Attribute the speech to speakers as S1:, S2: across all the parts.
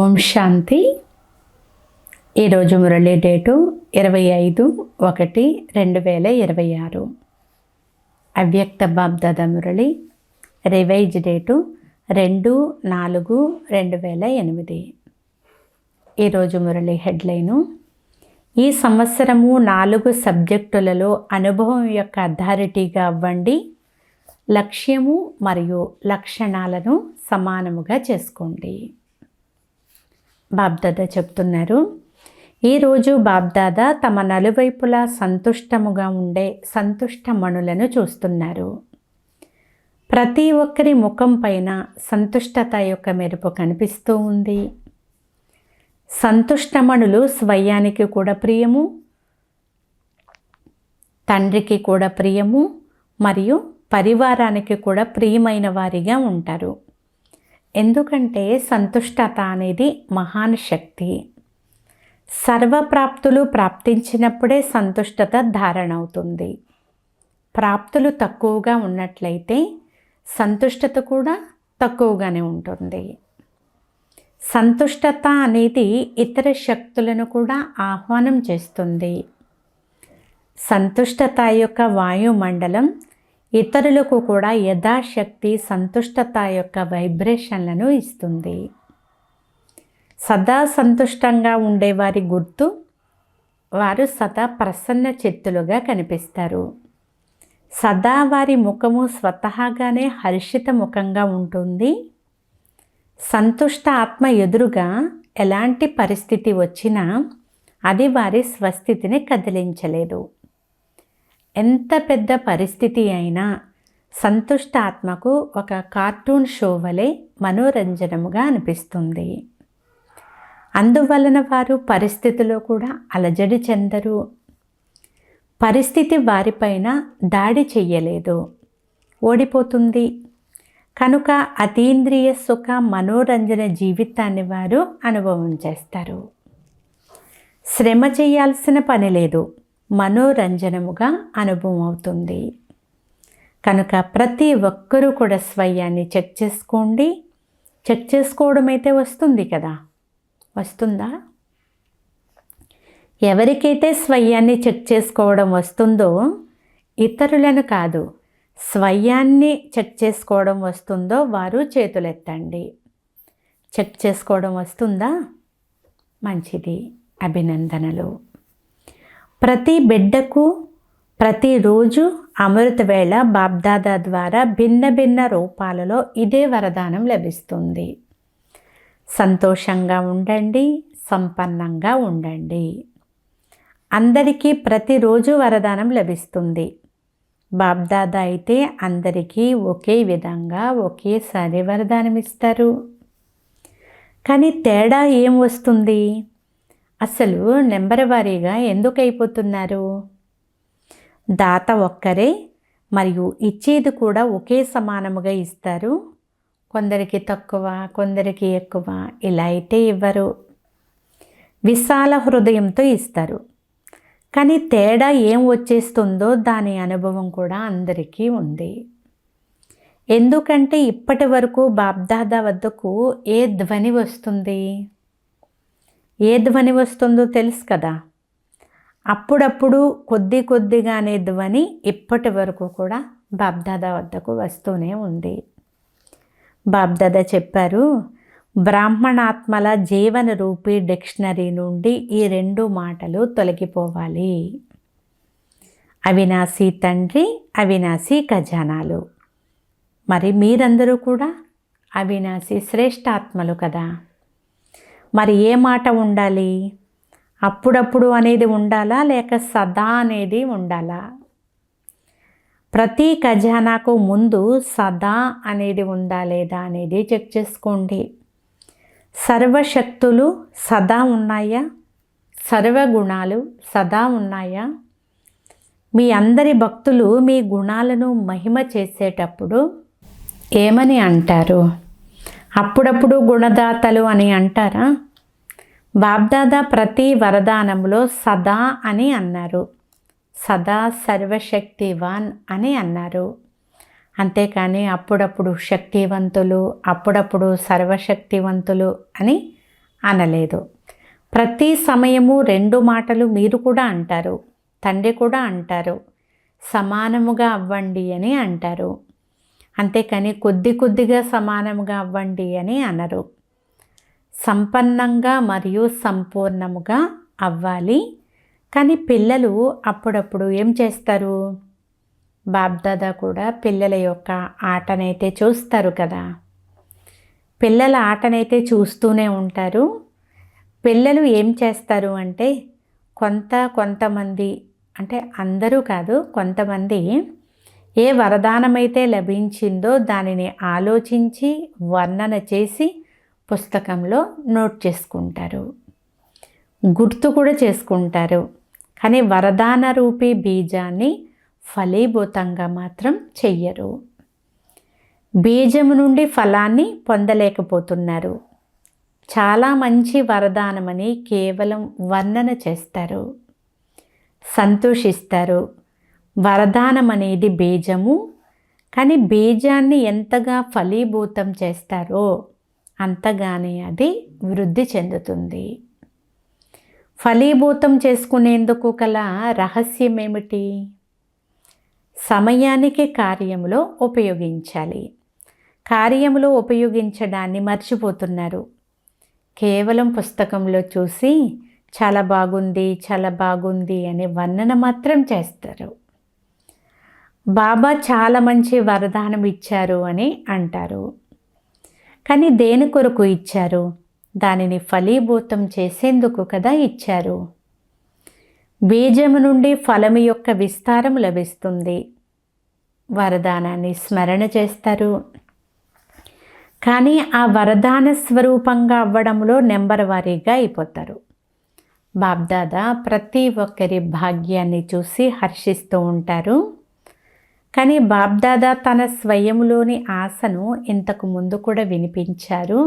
S1: ఓం శాంతి. ఈరోజు మురళి డేటు 25/1/2026. అవ్యక్త BapDada Murali revise date 2/4/2008. ఈరోజు మురళి హెడ్లైను: ఈ సంవత్సరము 4 సబ్జెక్టులలో అనుభవం యొక్క అథారిటీగా అవ్వండి. లక్ష్యము మరియు లక్షణాలను సమానముగా చేసుకోండి. బాబ్దాదా చెప్తున్నారు, ఈరోజు బాబ్దాదా తమ నలువైపులా సంతుష్టముగా ఉండే సంతుష్టమణులను చూస్తున్నారు. ప్రతి ఒక్కరి ముఖం పైన సంతుష్టత యొక్క మెరుపు కనిపిస్తూ ఉంది. సంతుష్టమణులు స్వయానికి కూడా ప్రియము, తండ్రికి కూడా ప్రియము మరియు పరివారానికి కూడా ప్రియమైన వారిగా ఉంటారు. ఎందుకంటే సంతుష్టత అనేది మహాన్ శక్తి. సర్వప్రాప్తులు ప్రాప్తించినప్పుడే సంతుష్టత ధారణ అవుతుంది. ప్రాప్తులు తక్కువగా ఉన్నట్లయితే సంతుష్టత కూడా తక్కువగానే ఉంటుంది. సంతుష్టత అనేది ఇతర శక్తులను కూడా ఆహ్వానం చేస్తుంది. సంతుష్టత యొక్క వాయుమండలం ఇతరులకు కూడా యథాశక్తి సంతుష్టత యొక్క వైబ్రేషన్లను ఇస్తుంది. సదా సంతుష్టంగా ఉండేవారి గుర్తు, వారు సదా ప్రసన్న చిత్తులుగా కనిపిస్తారు. సదా వారి ముఖము స్వతహాగానే హర్షిత ముఖంగా ఉంటుంది. సంతుష్ట ఆత్మ ఎదురుగా ఎలాంటి పరిస్థితి వచ్చినా అది వారి స్వస్థితిని కదిలించలేదు. ఎంత పెద్ద పరిస్థితి అయినా సంతుష్ట ఆత్మకు ఒక కార్టూన్ షో వలె మనోరంజనముగా అనిపిస్తుంది. అందువలన వారు పరిస్థితిలో కూడా అలజడి చెందరు. పరిస్థితి వారిపైన దాడి చెయ్యలేదు, ఓడిపోతుంది. కనుక అతీంద్రియ సుఖ మనోరంజన జీవితాన్ని వారు అనుభవం చేస్తారు. శ్రమ చేయాల్సిన పని లేదు, మనోరంజనముగా అనుభవం అవుతుంది. కనుక ప్రతి ఒక్కరూ కూడా స్వయాన్ని చెక్ చేసుకోండి. చెక్ చేసుకోవడం అయితే వస్తుంది కదా, వస్తుందా? ఎవరికైతే స్వయాన్ని చెక్ చేసుకోవడం వస్తుందో, ఇతరులను కాదు, స్వయాన్ని చెక్ చేసుకోవడం వస్తుందో వారు చేతులెత్తండి. చెక్ చేసుకోవడం వస్తుందా? మంచిది, అభినందనలు. ప్రతి బిడ్డకు ప్రతిరోజు అమృత వేళ బాబ్దాదా ద్వారా భిన్న భిన్న రూపాలలో ఇదే వరదానం లభిస్తుంది. సంతోషంగా ఉండండి, సంపన్నంగా ఉండండి. అందరికీ ప్రతిరోజు వరదానం లభిస్తుంది. బాబ్దాదా అయితే అందరికీ ఒకే విధంగా ఒకేసారి వరదానం ఇస్తారు. కానీ తేడా ఏం వస్తుంది? అసలు నెంబర్ వారీగా ఎందుకు అయిపోతున్నారు? దాత ఒక్కరే మరియు ఇచ్చేది కూడా ఒకే సమానముగా ఇస్తారు. కొందరికి తక్కువ, కొందరికి ఎక్కువ, ఇలా అయితే ఇవ్వరు. విశాల హృదయంతో ఇస్తారు. కానీ తేడా ఏం వచ్చేస్తుందో దాని అనుభవం కూడా అందరికీ ఉంది. ఎందుకంటే ఇప్పటి వరకు బాబ్దాదా వద్దకు ఏ ధ్వని వస్తుంది? ఏ ధ్వని వస్తుందో తెలుసు కదా. అప్పుడప్పుడు కొద్దిగానే ధ్వని ఇప్పటి వరకు కూడా బాబ్దాదా వద్దకు వస్తూనే ఉంది. బాబ్దాదా చెప్పారు, బ్రాహ్మణాత్మల జీవన రూపీ డిక్షనరీ నుండి ఈ 2 మాటలు తొలగిపోవాలి. అవినాశీ తండ్రి, అవినాశీ ఖజానాలు. మరి మీరందరూ కూడా అవినాశీ శ్రేష్ఠాత్మలు కదా. మరి ఏ మాట ఉండాలి? అప్పుడప్పుడు అనేది ఉండాలా, లేక సదా అనేది ఉండాలా? ప్రతి ఖజానాకు ముందు సదా అనేది ఉందా లేదా అనేది చెక్ చేసుకోండి. సర్వశక్తులు సదా ఉన్నాయా? సర్వగుణాలు సదా ఉన్నాయా? మీ అందరి భక్తులు మీ గుణాలను మహిమ చేసేటప్పుడు ఏమని అంటారు? అప్పుడప్పుడు గుణదాతలు అని అంటారా? బాబ్దాదా ప్రతి వరదానంలో సదా అని అన్నారు, సదా సర్వశక్తివాన్ అని అన్నారు. అంతేకాని అప్పుడప్పుడు శక్తివంతులు, అప్పుడప్పుడు సర్వశక్తివంతులు అని అనలేదు. ప్రతి సమయము 2 మాటలు మీరు కూడా అంటారు, తండ్రి కూడా అంటారు, సమానముగా అవ్వండి అని అంటారు. అంతేకాని కొద్ది కొద్దిగా సమానముగా అవ్వండి అని అనరు. సంపన్నంగా మరియు సంపూర్ణముగా అవ్వాలి. కానీ పిల్లలు అప్పుడప్పుడు ఏం చేస్తారు? బాప్దాదా కూడా పిల్లల యొక్క ఆటనైతే చూస్తారు కదా. పిల్లల ఆటనైతే చూస్తూనే ఉంటారు. పిల్లలు ఏం చేస్తారు అంటే కొంతమంది, అంటే అందరూ కాదు, కొంతమంది ఏ వరదానమైతే లభించిందో దానిని ఆలోచించి వర్ణన చేసి పుస్తకంలో నోట్ చేసుకుంటారు, గుర్తు కూడా చేసుకుంటారు. కానీ వరదాన రూపీ బీజాన్ని ఫలీభూతంగా మాత్రం చెయ్యరు. బీజము నుండి ఫలాన్ని పొందలేకపోతున్నారు. చాలా మంచి వరదానమని కేవలం వర్ణన చేస్తారు, సంతోషిస్తారు. వరదానం అనేది బీజము, కానీ బీజాన్ని ఎంతగా ఫలీభూతం చేస్తారో అంతగానే అది వృద్ధి చెందుతుంది. ఫలీభూతం చేసుకునేందుకు గల రహస్యం ఏమిటి? సమయానికి కార్యములో ఉపయోగించాలి. కార్యములో ఉపయోగించడాన్ని మర్చిపోతున్నారు. కేవలం పుస్తకంలో చూసి చాలా బాగుంది, చాలా బాగుంది అని వర్ణన మాత్రం చేస్తారు. బాబా చాలా మంచి వరదానం ఇచ్చారు అని అంటారు. కానీ దేని కొరకు ఇచ్చారు? దానిని ఫలీభూతం చేసేందుకు కదా ఇచ్చారు. బీజము నుండి ఫలము యొక్క విస్తారం లభిస్తుంది. వరదానాన్ని స్మరణ చేస్తారు. కానీ ఆ వరదాన స్వరూపంగా అవ్వడంలో నెంబర్ వారీగా అయిపోతారు. బాప్దాదా ప్రతి ఒక్కరి భాగ్యాన్ని చూసి హర్షిస్తూ ఉంటారు. కానీ బాప్దాదా తన స్వయంలోని ఆశను ఇంతకు ముందు కూడా వినిపించారు.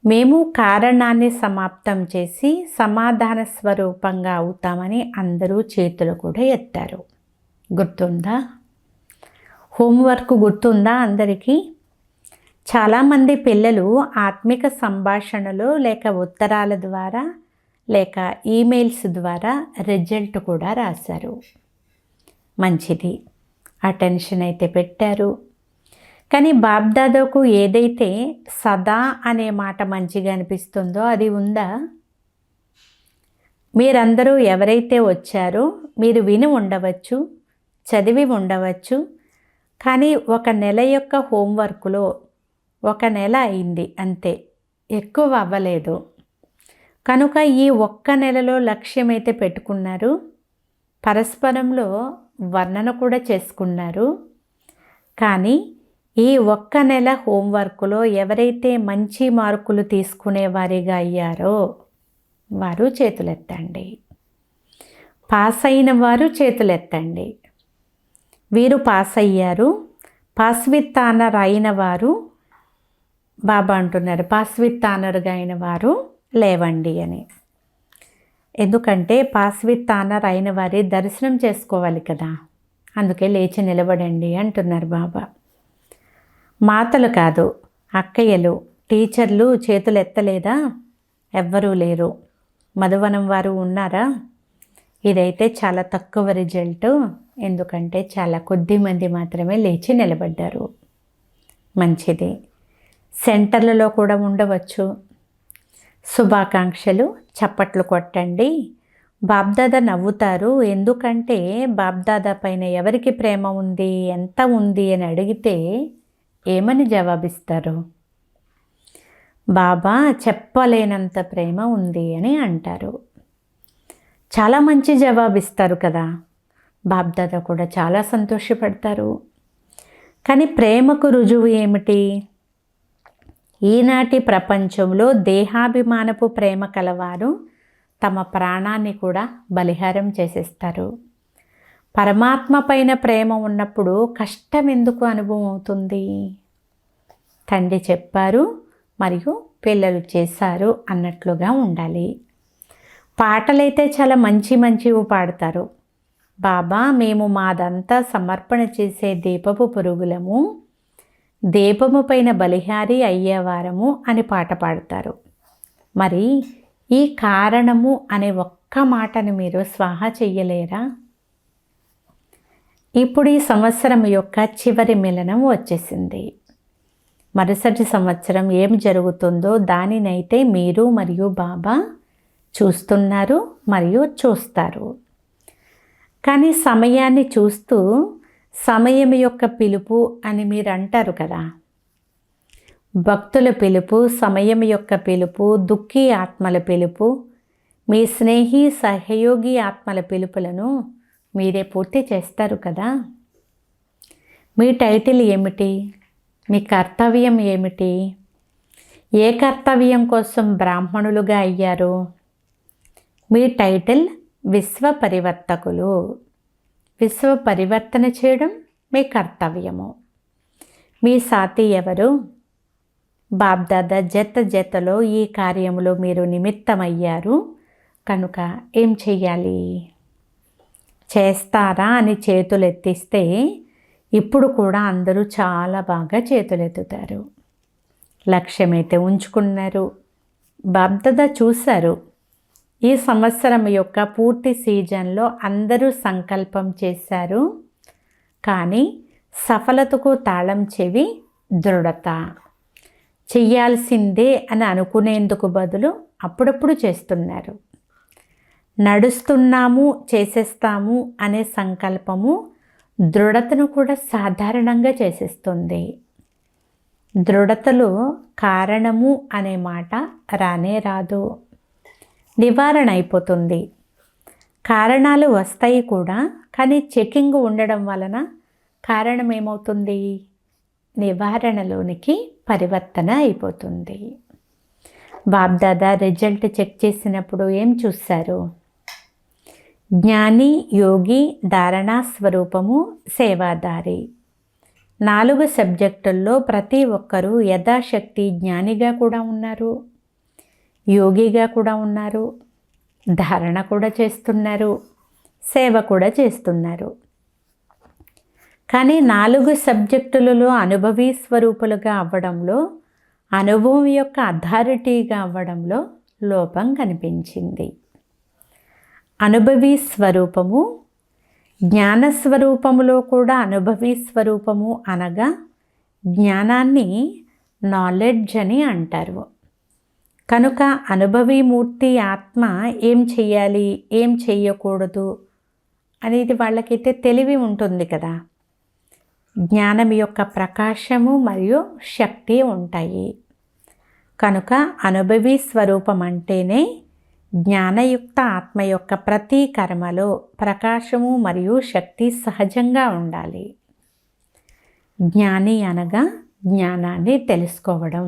S1: మేము కారణాన్ని సమాప్తం చేసి సమాధాన స్వరూపంగా అవుతామని అందరూ చేతులు కూడా ఎత్తారు. గుర్తుందా? హోంవర్క్ గుర్తుందా అందరికీ? చాలామంది పిల్లలు ఆత్మిక సంభాషణలో లేక ఉత్తరాల ద్వారా లేక ఈమెయిల్స్ ద్వారా రిజల్ట్ కూడా రాశారు. మంచిది, అటెన్షన్ అయితే పెట్టారు. కానీ బాప్దాదాకు ఏదైతే సదా అనే మాట మంచిగా అనిపిస్తుందో అది ఉందా? మీరందరూ ఎవరైతే వచ్చారో మీరు విని ఉండవచ్చు, చదివి ఉండవచ్చు. కానీ 1 నెల యొక్క హోంవర్క్లో 1 నెల అయింది అంతే, ఎక్కువ అవ్వలేదు. కనుక ఈ 1 నెలలో లక్ష్యం అయితే పెట్టుకున్నారు, పరస్పరంలో వర్ణన కూడా చేసుకున్నారు. కానీ ఈ 1 నెల హోంవర్క్లో ఎవరైతే మంచి మార్కులు తీసుకునేవారిగా అయ్యారో వారు చేతులెత్తండి. పాస్ అయిన వారు చేతులెత్తండి. వీరు పాస్ అయ్యారు. పాస్ విత్ ఆనర్ అయిన వారు, బాబా అంటున్నారు పాస్ విత్ ఆనర్గా అయిన వారు లేవండి అని. ఎందుకంటే పాస్ విత్ ఆనర్ అయిన వారి దర్శనం చేసుకోవాలి కదా, అందుకే లేచి నిలబడండి అంటున్నారు బాబా. మాతలు కాదు, అక్కయ్యలు, టీచర్లు చేతులు ఎత్తలేదా? ఎవ్వరూ లేరు. మధువనం వారు ఉన్నారా? ఇదైతే చాలా తక్కువ రిజల్ట్, ఎందుకంటే చాలా కొద్ది మంది మాత్రమే లేచి నిలబడ్డారు. మంచిది, సెంటర్లలో కూడా ఉండవచ్చు. శుభాకాంక్షలు, చప్పట్లు కొట్టండి. బాప్దాదా నవ్వుతారు. ఎందుకంటే బాప్దాదా పైన ఎవరికి ప్రేమ ఉంది, ఎంత ఉంది అని అడిగితే ఏమని జవాబిస్తారు? బాబా చెప్పలేనంత ప్రేమ ఉంది అని అంటారు. చాలా మంచి జవాబిస్తారు కదా. బాప్దాదా కూడా చాలా సంతోషపడతారు. కానీ ప్రేమకు రుజువు ఏమిటి? ఈనాటి ప్రపంచంలో దేహాభిమానపు ప్రేమ కలవారు తమ ప్రాణాన్ని కూడా బలిహారం చేసేస్తారు. పరమాత్మ పైన ప్రేమ ఉన్నప్పుడు కష్టం ఎందుకు అనుభవం అవుతుంది? తండ్రి చెప్పారు మరియు పిల్లలు చేశారు అన్నట్లుగా ఉండాలి. పాటలైతే చాలా మంచివి పాడతారు. బాబా మేము మాదంతా సమర్పణ చేసే దీపపు పురుగులము, దీపము పైన బలిహారి అయ్యేవారము అని పాట పాడతారు. మరి ఈ కారణము అనే ఒక్క మాటను మీరు స్వాహా చెయ్యలేరా? ఇప్పుడు ఈ సంవత్సరం యొక్క చివరి మిలనం వచ్చేసింది. మరుసటి సంవత్సరం ఏం జరుగుతుందో దానినైతే మీరు మరియు బాబా చూస్తున్నారు మరియు చూస్తారు. కానీ సమయాన్ని చూస్తూ సమయం యొక్క పిలుపు అని మీరు అంటారు కదా. భక్తుల పిలుపు, సమయం యొక్క పిలుపు, దుఃఖీ ఆత్మల పిలుపు, మీ స్నేహి సహయోగి ఆత్మల పిలుపులను మీరే పూర్తి చేస్తారు కదా. మీ టైటిల్ ఏమిటి? మీ కర్తవ్యం ఏమిటి? ఏ కర్తవ్యం కోసం బ్రాహ్మణులుగా అయ్యారు? మీ టైటిల్ విశ్వ పరివర్తకులు. విశ్వ పరివర్తన చేయడం మీ కర్తవ్యము. మీ సాతి ఎవరు? బాబ్దాదా జతలో ఈ కార్యములో మీరు నిమిత్తమయ్యారు కనుక ఏం చెయ్యాలి? చేస్తారా అని చేతులు ఎత్తిస్తే ఇప్పుడు కూడా అందరూ చాలా బాగా చేతులెత్తుతారు. లక్ష్యమైతే ఉంచుకున్నారు. బాబ్దాదా చూశారు. ఈ సంవత్సరం యొక్క పూర్తి సీజన్లో అందరూ సంకల్పం చేశారు. కానీ సఫలతకు తాళం చెవి దృఢత. చెయ్యాల్సిందే అని అనుకునేందుకు బదులు అప్పుడప్పుడు చేస్తున్నారు. నడుస్తున్నాము, చేసేస్తాము అనే సంకల్పము దృఢతను కూడా సాధారణంగా చేసేస్తుంది. దృఢతలో కారణము అనే మాట రానే రాదు. నివారణ అయిపోతుంది. కారణాలు వస్తాయి కూడా, కానీ చెకింగ్ ఉండడం వలన కారణం ఏమవుతుంది? నివారణలోనికి పరివర్తన అయిపోతుంది. బాబ్దాదా రిజల్ట్ చెక్ చేసినప్పుడు ఏం చూశారు? జ్ఞాని, యోగి, ధారణా స్వరూపము, సేవాదారి. 4 సబ్జెక్టుల్లో ప్రతి ఒక్కరూ యథాశక్తి జ్ఞానిగా కూడా ఉన్నారు, యోగిగా కూడా ఉన్నారు, ధారణ కూడా చేస్తున్నారు, సేవ కూడా చేస్తున్నారు. కానీ 4 సబ్జెక్టులలో అనుభవీ స్వరూపులుగా అవ్వడంలో, అనుభవం యొక్క అథారిటీగా అవ్వడంలో లోపం కనిపించింది. అనుభవీ స్వరూపము, జ్ఞానస్వరూపములో కూడా అనుభవీ స్వరూపము అనగా జ్ఞానాన్ని నాలెడ్జ్ అని అంటారు. కనుక అనుభవీమూర్తి ఆత్మ ఏం చెయ్యాలి, ఏం చెయ్యకూడదు అనేది వాళ్ళకైతే తెలివి ఉంటుంది కదా. జ్ఞానం యొక్క ప్రకాశము మరియు శక్తి ఉంటాయి. కనుక అనుభవీ స్వరూపం అంటేనే జ్ఞానయుక్త ఆత్మ యొక్క ప్రతి కర్మలో ప్రకాశము మరియు శక్తి సహజంగా ఉండాలి. జ్ఞాని అనగా జ్ఞానాన్ని తెలుసుకోవడం.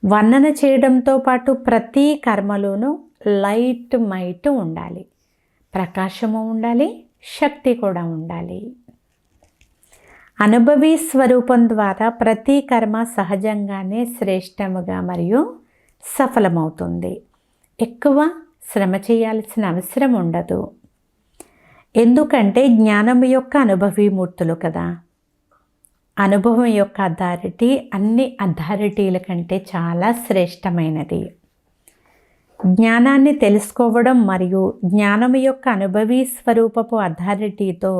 S1: వర్ణన చేయడంతో పాటు ప్రతి కర్మలోనూ లైట్ మైట్ ఉండాలి, ప్రకాశము ఉండాలి, శక్తి కూడా ఉండాలి. అనుభవీ స్వరూపం ద్వారా ప్రతి కర్మ సహజంగానే శ్రేష్టముగా మరియు సఫలమవుతుంది. ఎక్కువ శ్రమ చేయాల్సిన అవసరం ఉండదు. ఎందుకంటే జ్ఞానం యొక్క అనుభవీమూర్తులు కదా. అనుభవం యొక్క అథారిటీ అన్ని అథారిటీల కంటే చాలా శ్రేష్టమైనది. జ్ఞానాన్ని తెలుసుకోవడం మరియు జ్ఞానం యొక్క అనుభవీ స్వరూపపు అథారిటీతో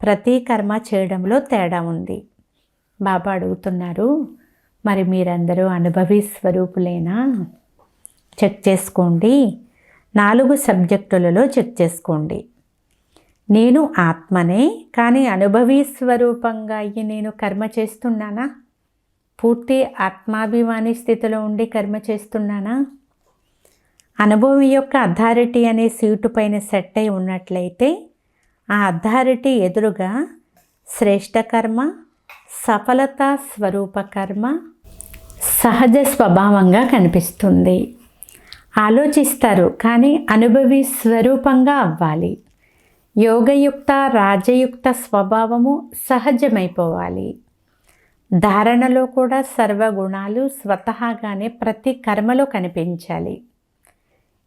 S1: ప్రతి కర్మ చేయడంలో తేడా ఉంది. బాబా అడుగుతున్నారు, మరి మీరందరూ అనుభవీ స్వరూపులేనా? చెక్ చేసుకోండి. 4 సబ్జెక్టులలో చెక్ చేసుకోండి. నేను ఆత్మనే, కానీ అనుభవీ స్వరూపంగా అయ్యి నేను కర్మ చేస్తున్నానా? పూర్తి ఆత్మాభిమాని స్థితిలో ఉండి కర్మ చేస్తున్నానా? అనుభవం యొక్క అథారిటీ అనే సీటు పైన సెట్ అయి ఉన్నట్లయితే ఆ అథారిటీ ఎదురుగా శ్రేష్ట కర్మ, సఫలత స్వరూప కర్మ సహజ స్వభావంగా కనిపిస్తుంది. ఆలోచిస్తారు, కానీ అనుభవి స్వరూపంగా అవ్వాలి. యోగయుక్త రాజయుక్త స్వభావము సహజమైపోవాలి. ధారణలో కూడా సర్వగుణాలు స్వతహాగానే ప్రతి కర్మలో కనిపించాలి.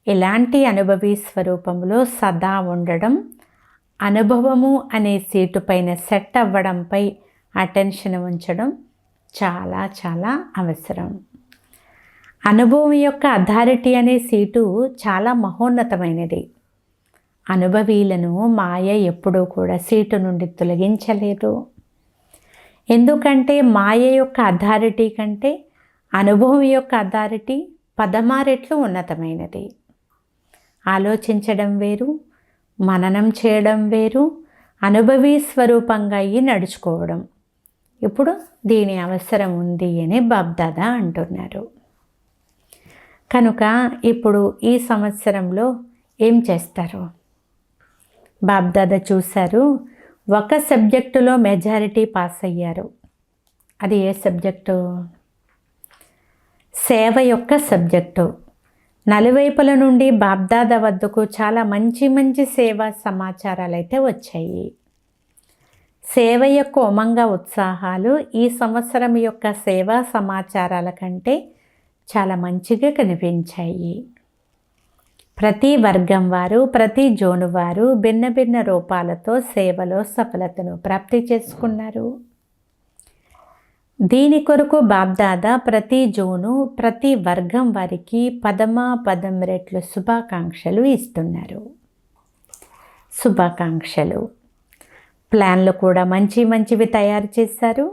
S1: ఇలాంటి అనుభవీ స్వరూపంలో సదా ఉండడం, అనుభవము అనే సీటు పైన సెట్ అవ్వడంపై అటెన్షన్ ఉంచడం చాలా చాలా అవసరం. అనుభవం యొక్క అథారిటీ అనే సీటు చాలా మహోన్నతమైనది. అనుభవీలను మాయ ఎప్పుడూ కూడా సీటు నుండి తొలగించలేరు. ఎందుకంటే మాయ యొక్క అథారిటీ కంటే అనుభవం యొక్క అథారిటీ 16 రెట్లు ఉన్నతమైనది. ఆలోచించడం వేరు, మననం చేయడం వేరు, అనుభవీ స్వరూపంగా అయ్యి నడుచుకోవడం. ఇప్పుడు దీని అవసరం ఉంది అని బాబ్దాదా అంటున్నారు. కనుక ఇప్పుడు ఈ సంవత్సరంలో ఏం చేస్తారు? బాబ్దాదా చూశారు, ఒక సబ్జెక్టులో మెజారిటీ పాస్ అయ్యారు. అది ఏ సబ్జెక్టు? సేవ యొక్క సబ్జెక్టు. నలువైపుల నుండి బాబ్దాదా వద్దకు చాలా మంచి మంచి సేవా సమాచారాలు అయితే వచ్చాయి. సేవ యొక్క ఉమంగ ఉత్సాహాలు ఈ సంవత్సరం యొక్క సేవా సమాచారాల కంటే చాలా మంచిగా కనిపించాయి. ప్రతి వర్గం వారు, ప్రతి జోను వారు భిన్న భిన్న రూపాలతో సేవలో సఫలతను ప్రాప్తి చేసుకున్నారు. దీని కొరకు బాబ్దాదా ప్రతి జోను, ప్రతి వర్గం వారికి 10 రెట్లు శుభాకాంక్షలు ఇస్తున్నారు. శుభాకాంక్షలు. ప్లాన్లు కూడా మంచివి తయారు చేశారు.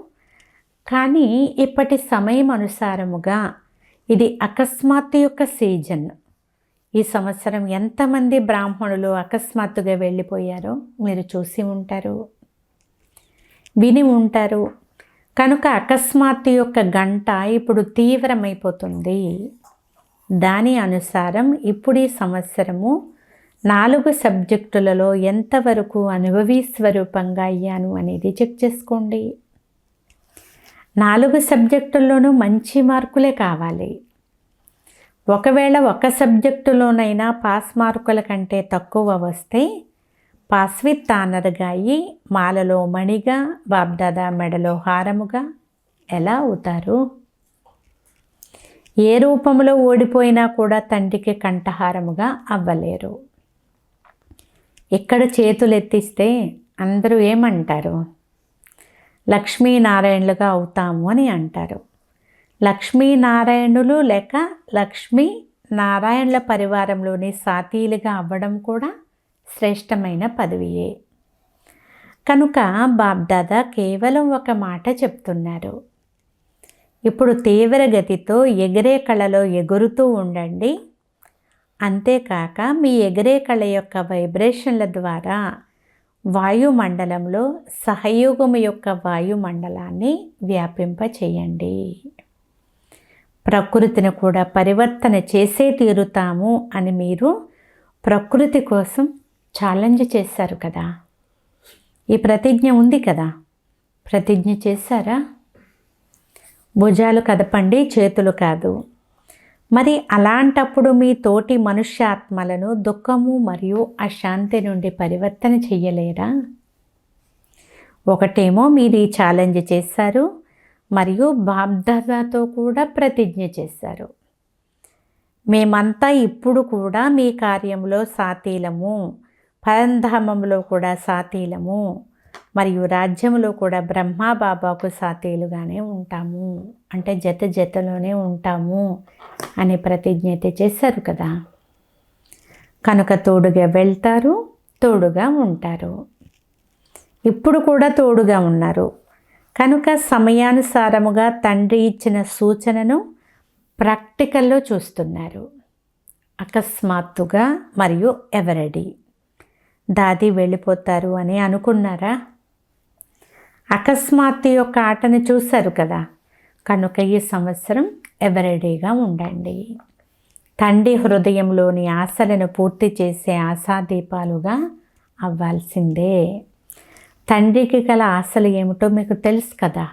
S1: కానీ ఇప్పటి సమయం అనుసారముగా ఇది అకస్మాత్తు యొక్క సీజన్. ఈ సంవత్సరం ఎంతమంది బ్రాహ్మణులు అకస్మాత్తుగా వెళ్ళిపోయారో మీరు చూసి ఉంటారు, విని ఉంటారు. కనుక అకస్మాత్తు యొక్క గంట ఇప్పుడు తీవ్రమైపోతుంది. దాని అనుసారం ఇప్పుడు ఈ సంవత్సరము 4 సబ్జెక్టులలో ఎంతవరకు అనుభవీ స్వరూపంగా అయ్యాను అనేది చెక్ చేసుకోండి. 4 సబ్జెక్టుల్లోనూ మంచి మార్కులే కావాలి. ఒకవేళ ఒక సబ్జెక్టులోనైనా పాస్ మార్కుల కంటే తక్కువ వస్తే పాస్ విత్ ఆనర్గా అయ్యి మాలలో మణిగా, బాబ్దాదా మెడలో హారముగా ఎలా అవుతారు? ఏ రూపంలో ఓడిపోయినా కూడా తండ్రికి కంఠహారముగా అవ్వలేరు. ఇక్కడ చేతులు ఎత్తిస్తే అందరూ ఏమంటారు? లక్ష్మీనారాయణులుగా అవుతాము అని అంటారు. లక్ష్మీనారాయణులు లేక లక్ష్మీనారాయణుల పరివారంలోని సాతీలుగా అవ్వడం కూడా శ్రేష్టమైన పదవియే. కనుక బాబ్దాదా కేవలం ఒక మాట చెప్తున్నారు. ఇప్పుడు తీవ్ర గతితో ఎగిరే కళలో ఎగురుతూ ఉండండి. అంతేకాక మీ ఎగిరే కళ యొక్క వైబ్రేషన్ల ద్వారా వాయుమండలంలో సహయోగము యొక్క వాయుమండలాన్ని వ్యాపింపచేయండి. ప్రకృతిని కూడా పరివర్తన చేసే తీరుతాము అని మీరు ప్రకృతి కోసం ఛాలెంజ్ చేశారు కదా. ఈ ప్రతిజ్ఞ ఉంది కదా, ప్రతిజ్ఞ చేశారా? భుజాలు కదపండి, చేతులు కాదు. మరి అలాంటప్పుడు మీ తోటి మనుష్యాత్మలను దుఃఖము మరియు అశాంతి నుండి పరివర్తన చెయ్యలేరా? ఒకటేమో మీరు ఈ ఛాలెంజ్ చేశారు, మరియు బాబ్దాదాతో కూడా ప్రతిజ్ఞ చేశారు. మేమంతా ఇప్పుడు కూడా మీ కార్యంలో సాతీలము, పరంధామంలో కూడా సాతీలము, మరియు రాజ్యంలో కూడా బ్రహ్మా బాబాకు సాతీలుగానే ఉంటాము, అంటే జతలోనే ఉంటాము అని ప్రతిజ్ఞ అయితే చేశారు కదా. కనుక తోడుగా వెళ్తారు, తోడుగా ఉంటారు. ఇప్పుడు కూడా తోడుగా ఉన్నారు. కనుక సమయానుసారముగా తండ్రి ఇచ్చిన సూచనను ప్రాక్టికల్లో చూస్తున్నారు. అకస్మాత్తుగా మరియు ఎవరడి దాది వెళ్ళిపోతారు అని అనుకున్నారా? అకస్మాత్తు యొక్క ఆటను చూశారు కదా. కనుక ఈ సంవత్సరం ఎవరడీగా ఉండండి. తండ్రి హృదయంలోని ఆశలను పూర్తి చేసే ఆశాదీపాలుగా అవ్వాల్సిందే. తండ్రికి గల ఆశలు ఏమిటో మీకు తెలుసు కదా.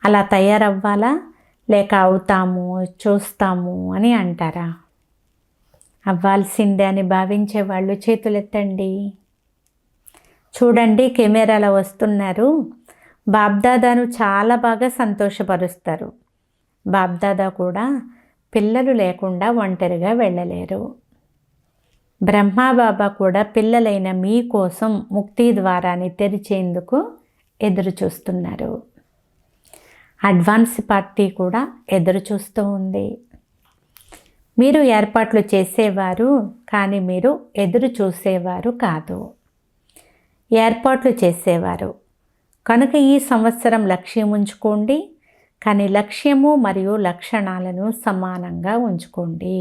S1: అలా తయారవ్వాలా లేక అవుతాము, చూస్తాము అని అంటారా? అవ్వాల్సిందే అని భావించే వాళ్ళు చేతులెత్తండి. చూడండి, కెమెరాలో వస్తున్నారు. బాబ్దాదాను చాలా బాగా సంతోషపరుస్తారు. బాబ్దాదా కూడా పిల్లలు లేకుండా ఒంటరిగా వెళ్ళలేరు. బ్రహ్మాబాబా కూడా పిల్లలైన మీకోసం ముక్తి ద్వారాన్ని తెరిచేందుకు ఎదురు చూస్తున్నారు. అడ్వాన్స్ పార్టీ కూడా ఎదురు చూస్తూ ఉంది. మీరు ఏర్పాట్లు చేసేవారు, కానీ మీరు ఎదురు చూసేవారు కాదు, ఏర్పాట్లు చేసేవారు. కనుక ఈ సంవత్సరం లక్ష్యం ఉంచుకోండి, కానీ లక్ష్యము మరియు లక్షణాలను సమానంగా ఉంచుకోండి.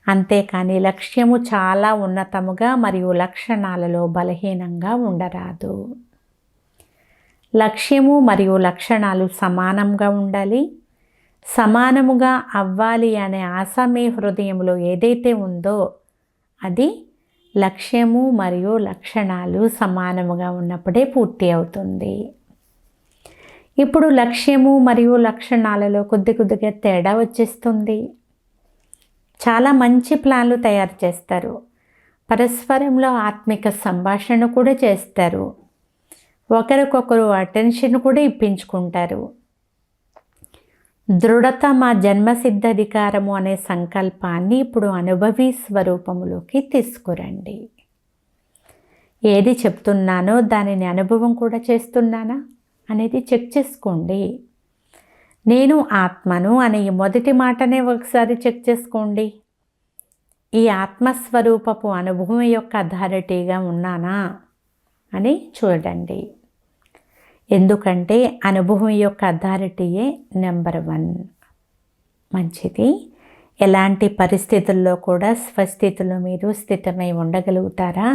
S1: అంతేకాని లక్ష్యము చాలా ఉన్నతముగా మరియు లక్షణాలలో బలహీనంగా ఉండరాదు. లక్ష్యము మరియు లక్షణాలు సమానంగా ఉండాలి. సమానముగా అవ్వాలి అనే ఆశ మీ హృదయంలో ఏదైతే ఉందో అది లక్ష్యము మరియు లక్షణాలు సమానముగా ఉన్నప్పుడే పూర్తి అవుతుంది. ఇప్పుడు లక్ష్యము మరియు లక్షణాలలో కొద్దిగా తేడా వచ్చేస్తుంది. చాలా మంచి ప్లాన్లు తయారు చేస్తారు. పరస్పరంలో ఆత్మిక సంభాషణ కూడా చేస్తారు. ఒకరికొకరు అటెన్షన్ కూడా ఇప్పించుకుంటారు. దృఢత మా జన్మసిద్ధ అధికారము అనే సంకల్పాన్ని ఇప్పుడు అనుభవీ స్వరూపములోకి తీసుకురండి. ఏది చెప్తున్నానో దానిని అనుభవం కూడా చేస్తున్నానా అనేది చెక్ చేసుకోండి. నేను ఆత్మను అనే ఈ మొదటి మాటనే ఒకసారి చెక్ చేసుకోండి. ఈ ఆత్మస్వరూపపు అనుభవం యొక్క అథారిటీగా ఉన్నానా అని చూడండి. ఎందుకంటే అనుభవం యొక్క అథారిటీయే నెంబర్ 1. మంచిది. ఎలాంటి పరిస్థితుల్లో కూడా స్వస్థితిలో మీరు స్థితమై ఉండగలుగుతారా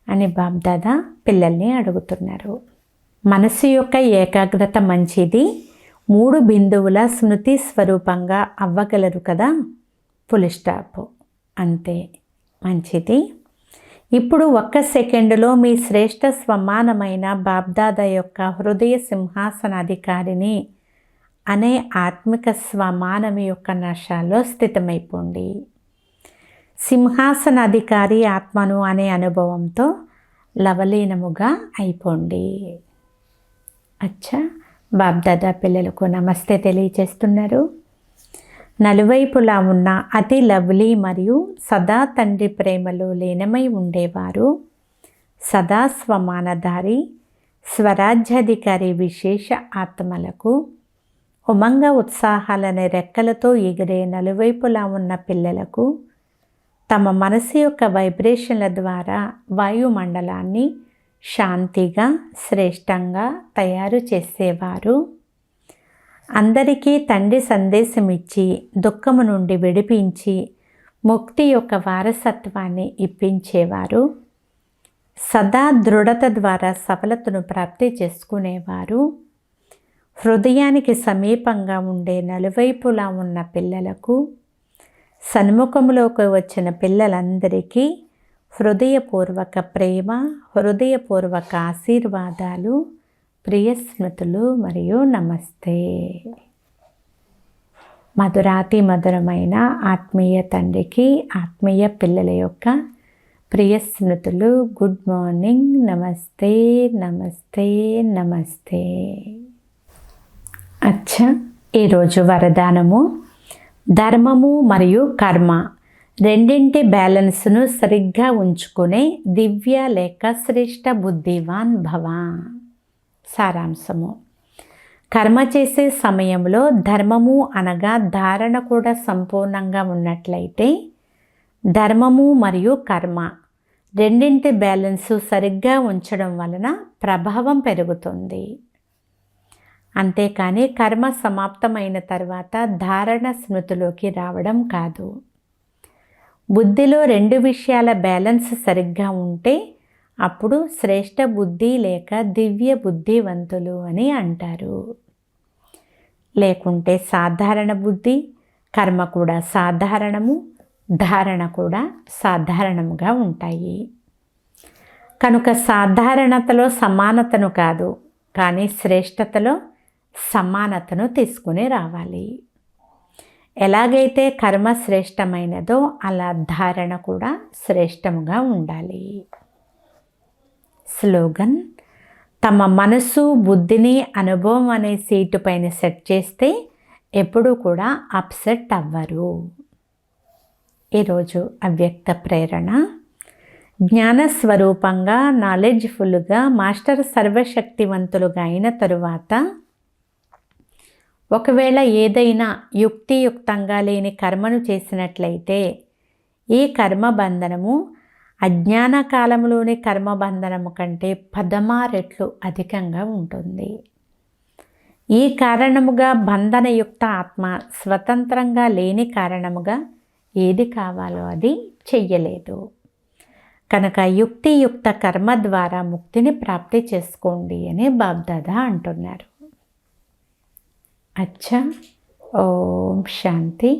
S1: అని బాబ్దాదా పిల్లల్ని అడుగుతున్నారు. మనసు యొక్క ఏకాగ్రత మంచిది. 3 బిందువుల స్మృతి స్వరూపంగా అవ్వగలరు కదా, ఫుల్ స్టాప్. అంతే. మంచిది. ఇప్పుడు 1 సెకండులో మీ శ్రేష్ఠ స్వమానమైన బాబ్దాదా యొక్క హృదయ సింహాసనాధికారిని అనే ఆత్మిక స్వమానం యొక్క నశాలో స్థితమైపోండి. సింహాసనాధికారి ఆత్మను అనే అనుభవంతో లవలీనముగా అయిపోండి. అచ్చా, బాబ్దాదా పిల్లలకు నమస్తే తెలియచేస్తున్నారు. నలువైపులా ఉన్న అతి లవ్లీ మరియు సదా తండ్రి ప్రేమలో లీనమై ఉండేవారు, సదా స్వమానధారి స్వరాజ్యాధికారి విశేష ఆత్మలకు ఉమంగ ఉత్సాహాలనే రెక్కలతో ఎగిరే నలువైపులా ఉన్న పిల్లలకు తమ మనసు యొక్క వైబ్రేషన్ల ద్వారా వాయుమండలాన్ని శాంతిగా శ్రేష్టంగా తయారు చేసేవారు, అందరికీ తండ్రి సందేశం ఇచ్చి దుఃఖము నుండి విడిపించి ముక్తి యొక్క వారసత్వాన్ని ఇప్పించేవారు, సదా దృఢత ద్వారా సఫలతను ప్రాప్తి చేసుకునేవారు, హృదయానికి సమీపంగా ఉండే నలువైపులా ఉన్న పిల్లలకు, సన్ముఖంలోకి వచ్చిన పిల్లలందరికీ హృదయపూర్వక ప్రేమ, హృదయపూర్వక ఆశీర్వాదాలు, ప్రియ స్మృతులు మరియు నమస్తే. మధురాతి మధురమైన ఆత్మీయ తండ్రికి ఆత్మీయ పిల్లల యొక్క ప్రియ స్మృతులు. Good morning. నమస్తే నమస్తే నమస్తే. అచ్చా, ఈరోజు వరదానము ధర్మము మరియు కర్మ రెండింటి బ్యాలెన్స్ను సరిగ్గా ఉంచుకునే దివ్య లేక శ్రేష్ఠ బుద్ధివాన్ భవ. సారాంశము: కర్మ చేసే సమయంలో ధర్మము అనగా ధారణ కూడా సంపూర్ణంగా ఉన్నట్లయితే ధర్మము మరియు కర్మ రెండింటి బ్యాలెన్సు సరిగ్గా ఉంచడం వలన ప్రభావం పెరుగుతుంది. అంతేకాని కర్మ సమాప్తమైన తర్వాత ధారణ స్మృతిలోకి రావడం కాదు. బుద్ధిలో 2 విషయాల బ్యాలెన్స్ సరిగ్గా ఉంటే అప్పుడు శ్రేష్ఠ బుద్ధి లేక దివ్య బుద్ధివంతులు అని అంటారు. లేకుంటే సాధారణ బుద్ధి, కర్మ కూడా సాధారణము, ధారణ కూడా సాధారణముగా ఉంటాయి. కనుక సాధారణతలో సమానతను కాదు, కానీ శ్రేష్టతలో సమానతను తీసుకుని రావాలి. ఎలాగైతే కర్మ శ్రేష్టమైనదో అలా ధారణ కూడా శ్రేష్టముగా ఉండాలి. స్లోగన్: తమ మనసు బుద్ధిని అనుభవం అనే సీటు పైన సెట్ చేస్తే ఎప్పుడూ కూడా అప్సెట్ అవ్వరు. ఈరోజు అవ్యక్త ప్రేరణ: జ్ఞానస్వరూపంగా నాలెడ్జ్ఫుల్గా మాస్టర్ సర్వశక్తివంతులుగా అయిన తరువాత ఒకవేళ ఏదైనా యుక్తియుక్తంగా లేని కర్మను చేసినట్లయితే ఈ కర్మబంధనము అజ్ఞాన కాలంలోని కర్మబంధనము కంటే 16 రెట్లు అధికంగా ఉంటుంది. ఈ కారణముగా బంధనయుక్త ఆత్మ స్వతంత్రంగా లేని కారణముగా ఏది కావాలో అది చెయ్యలేదు. కనుక యుక్తియుక్త కర్మ ద్వారా ముక్తిని ప్రాప్తి చేసుకోండి అని బాబ్దాదా అంటున్నారు. అచ్చా, ఓం శాంతి.